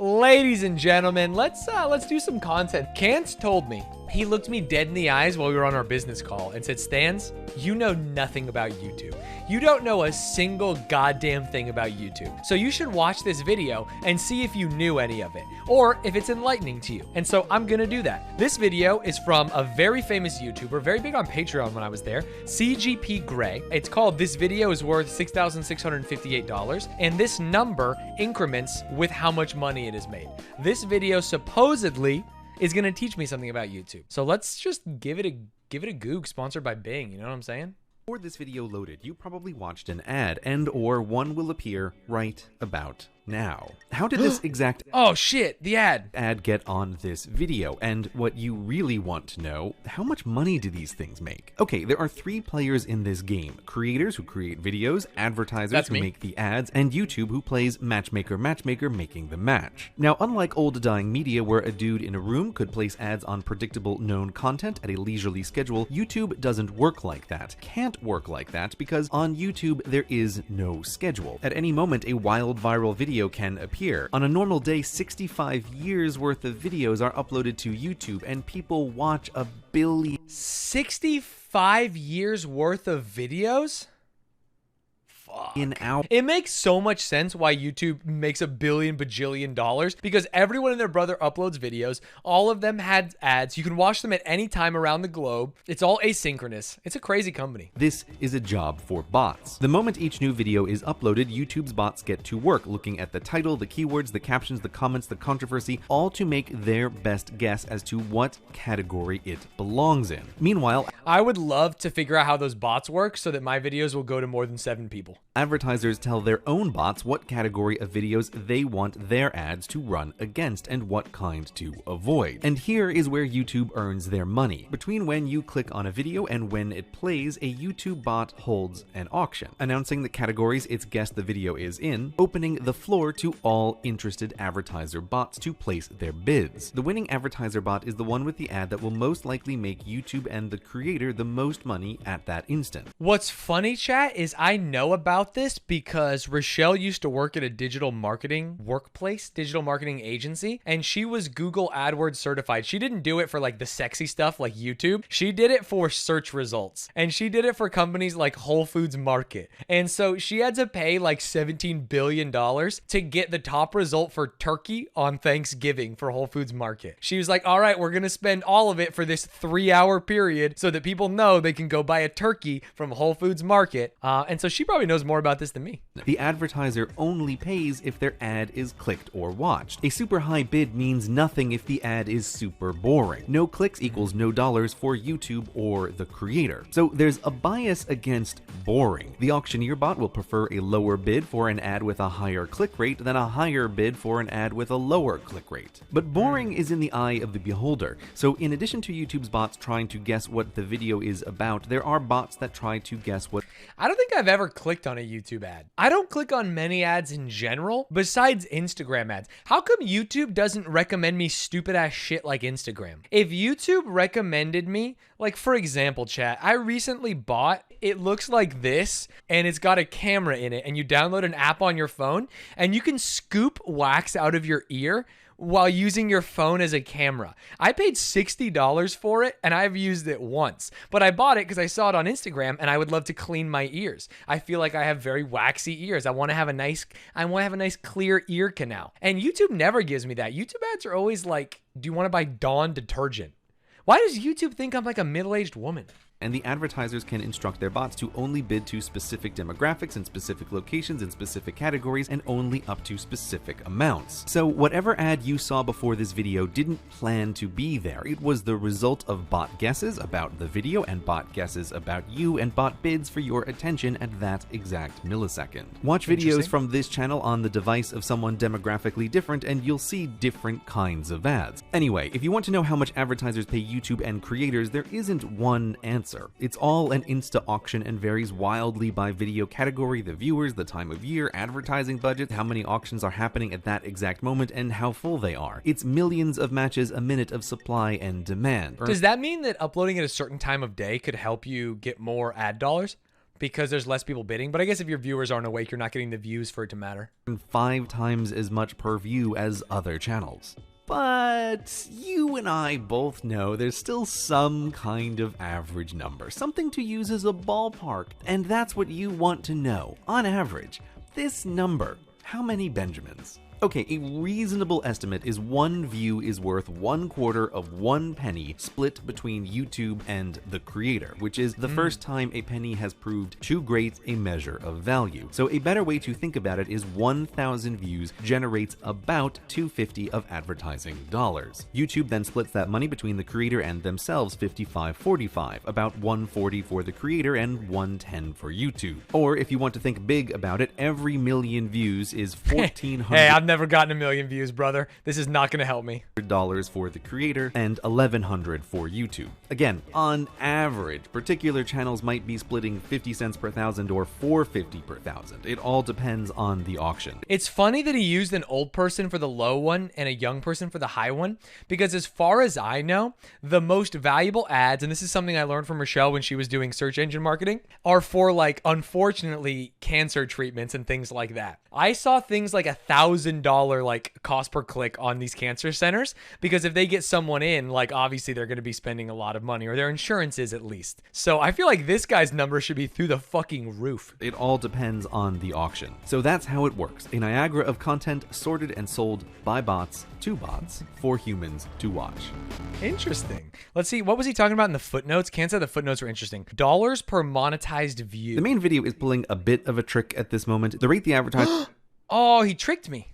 Ladies and gentlemen, let's do some content. Kant told me, he looked me dead in the eyes while we were on our business call and said, Stanz, you know nothing about YouTube. You don't know a single goddamn thing about YouTube. So you should watch this video and see if you knew any of it, or if it's enlightening to you. And so I'm gonna do that. This video is from a very famous YouTuber, very big on Patreon when I was there, CGP Gray. It's called This Video is Worth $6,658, and this number increments with how much money it has made. This video supposedly is gonna teach me something about YouTube. So let's just give it a goog, sponsored by Bing, you know what I'm saying? Before this video loaded, you probably watched an ad, and or one will appear right about now. How did this exact oh shit, the ad get on this video? And what you really want to know, how much money do these things make? Okay, there are three players in this game: creators who create videos, advertisers who make the ads, and YouTube who plays matchmaker making the match. Now, unlike old dying media where a dude in a room could place ads on predictable known content at a leisurely schedule, YouTube doesn't work like that. Can't work like that because on YouTube there is no schedule. At any moment a wild viral video can appear. On a normal day, 65 years worth of videos are uploaded to YouTube and people watch a billion. 65 years worth of videos? In our It makes so much sense why YouTube makes $1 billion bajillion dollars, because everyone and their brother uploads videos. All of them had ads. You can watch them at any time around the globe. It's all asynchronous. It's a crazy company. This is a job for bots. The moment each new video is uploaded, YouTube's bots get to work looking at the title, the keywords, the captions, the comments, the controversy, all to make their best guess as to what category it belongs in. Meanwhile, I would love to figure out how those bots work so that my videos will go to more than 7 people. Advertisers tell their own bots what category of videos they want their ads to run against and what kind to avoid. And here is where YouTube earns their money. Between when you click on a video and when it plays, a YouTube bot holds an auction, announcing the categories it's guessed the video is in, opening the floor to all interested advertiser bots to place their bids. The winning advertiser bot is the one with the ad that will most likely make YouTube and the creator the most money at that instant. What's funny, chat, is I know about this because Rochelle used to work at a digital marketing agency, and she was Google AdWords certified. She didn't do it for like the sexy stuff like YouTube. She did it for search results, and she did it for companies like Whole Foods Market. And so she had to pay like $17 billion to get the top result for turkey on Thanksgiving for Whole Foods Market. She was like, all right, we're going to spend all of it for this 3-hour period so that people know they can go buy a turkey from Whole Foods Market. And so she probably knows more about this than me. The advertiser only pays if their ad is clicked or watched. A super high bid means nothing if the ad is super boring. No clicks equals no dollars for YouTube or the creator. So there's a bias against boring. The auctioneer bot will prefer a lower bid for an ad with a higher click rate than a higher bid for an ad with a lower click rate. But boring is in the eye of the beholder. So in addition to YouTube's bots trying to guess what the video is about, there are bots that try to guess what... I don't think I've ever clicked on a YouTube ad. I don't click on many ads in general, besides Instagram ads. How come YouTube doesn't recommend me stupid ass shit like Instagram? If YouTube recommended me, like for example, chat, I recently bought, it looks like this, and it's got a camera in it, and you download an app on your phone, and you can scoop wax out of your ear while using your phone as a camera. I paid $60 for it, and I've used it once, but I bought it because I saw it on Instagram and I would love to clean my ears. I feel like I have very waxy ears. I want to have a nice clear ear canal. And YouTube never gives me that. YouTube ads are always like, do you want to buy Dawn detergent? Why does YouTube think I'm like a middle-aged woman? And the advertisers can instruct their bots to only bid to specific demographics and specific locations in specific categories and only up to specific amounts. So whatever ad you saw before this video didn't plan to be there. It was the result of bot guesses about the video and bot guesses about you and bot bids for your attention at that exact millisecond. Watch videos from this channel on the device of someone demographically different and you'll see different kinds of ads. Anyway, if you want to know how much advertisers pay YouTube and creators, there isn't one answer. It's all an Insta auction and varies wildly by video category, the viewers, the time of year, advertising budget, how many auctions are happening at that exact moment, and how full they are. It's millions of matches a minute of supply and demand. Does that mean that uploading at a certain time of day could help you get more ad dollars? because there's less people bidding. But I guess if your viewers aren't awake, you're not getting the views for it to matter. 5 times as much per view as other channels. But you and I both know there's still some kind of average number, something to use as a ballpark, and that's what you want to know. On average, this number, how many Benjamins? Okay, a reasonable estimate is 1 view is worth 1/4 of 1 penny split between YouTube and the creator, which is the first time a penny has proved too great a measure of value. So a better way to think about it is 1,000 views generates about $250 of advertising dollars. YouTube then splits that money between the creator and themselves 55-45, about 140 for the creator and 110 for YouTube. Or if you want to think big about it, every million views is 1,400. Hey, I've never gotten 1 million views, brother. This is not going to help me. $100 for the creator and $1,100 for YouTube. Again, on average, particular channels might be splitting 50 cents per thousand or $4.50 per thousand. It all depends on the auction. It's funny that he used an old person for the low one and a young person for the high one, because as far as I know, the most valuable ads, and this is something I learned from Rochelle when she was doing search engine marketing, are for, like, unfortunately, cancer treatments and things like that. I saw things like $1,000 like cost per click on these cancer centers, because if they get someone in, like, obviously they're going to be spending a lot of money, or their insurance is at least. So I feel like this guy's number should be through the fucking roof. It all depends on the auction. So that's how it works. A Niagara of content sorted and sold by bots to bots for humans to watch. Interesting. Let's see. What was he talking about in the footnotes? Can't say the footnotes were interesting. Dollars per monetized view. The main video is pulling a bit of a trick at this moment. The rate the advertiser Oh, he tricked me.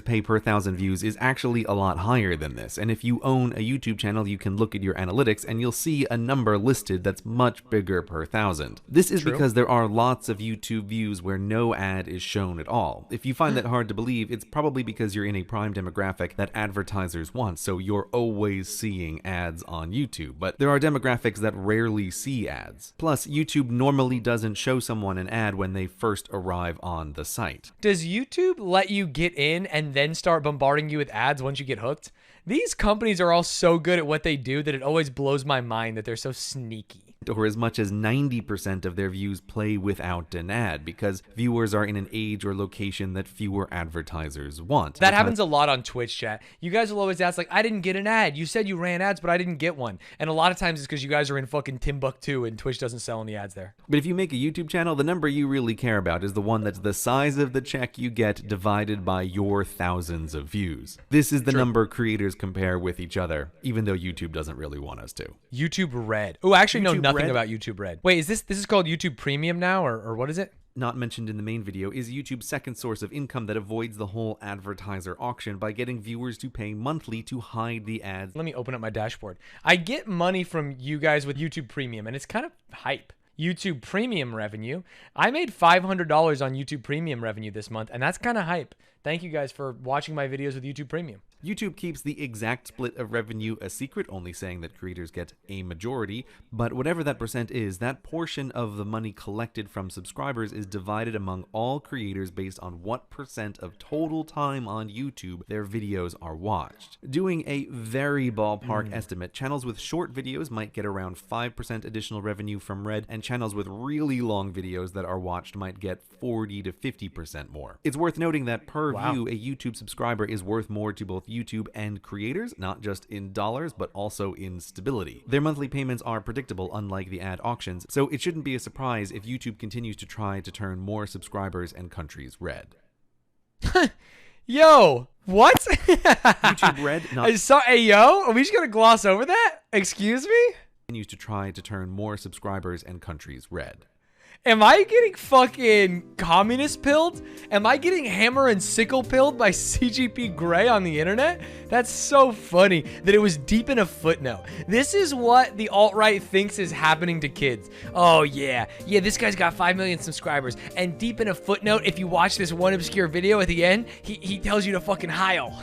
pay per 1,000 views is actually a lot higher than this, and if you own a YouTube channel, you can look at your analytics and you'll see a number listed that's much bigger per 1,000. This is because there are lots of YouTube views where no ad is shown at all. If you find that hard to believe, it's probably because you're in a prime demographic that advertisers want, so you're always seeing ads on YouTube, but there are demographics that rarely see ads. Plus, YouTube normally doesn't show someone an ad when they first arrive on the site. Does YouTube let you get in and then start bombarding you with ads once you get hooked? These companies are all so good at what they do that it always blows my mind that they're so sneaky. Or as much as 90% of their views play without an ad, because viewers are in an age or location that fewer advertisers want. That happens a lot on Twitch, chat. You guys will always ask, like, I didn't get an ad. You said you ran ads, but I didn't get one. And a lot of times it's because you guys are in fucking Timbuktu and Twitch doesn't sell any ads there. But if you make a YouTube channel, the number you really care about is the one that's the size of the check you get divided by your thousands of views. This is the number creators compare with each other, even though YouTube doesn't really want us to. YouTube Red. Oh, I actually know nothing Red? about YouTube Red. Wait, is this is called YouTube Premium now, or what is it? Not mentioned in the main video is YouTube's second source of income that avoids the whole advertiser auction by getting viewers to pay monthly to hide the ads. Let me open up my dashboard. I get money from you guys with YouTube Premium, and it's kind of hype. YouTube Premium revenue. I made $500 on YouTube Premium revenue this month, and that's kind of hype. Thank you guys for watching my videos with YouTube Premium. YouTube keeps the exact split of revenue a secret, only saying that creators get a majority, but whatever that percent is, that portion of the money collected from subscribers is divided among all creators based on what percent of total time on YouTube their videos are watched. Doing a very ballpark estimate, channels with short videos might get around 5% additional revenue from Red, and channels with really long videos that are watched might get 40 to 50% more. It's worth noting that per view, a YouTube subscriber is worth more to both YouTube and creators, not just in dollars, but also in stability. Their monthly payments are predictable, unlike the ad auctions, so it shouldn't be a surprise if YouTube continues to try to turn more subscribers and countries red. Yo, what? YouTube Red hey, yo, are we just gonna gloss over that? Excuse me? continues to try to turn more subscribers and countries red. Am I getting fucking communist pilled? Am I getting hammer and sickle pilled by CGP Grey on the internet? That's so funny that it was deep in a footnote. This is what the alt-right thinks is happening to kids. Oh yeah, this guy's got 5 million subscribers, and deep in a footnote, if you watch this one obscure video at the end, he tells you to fucking heil.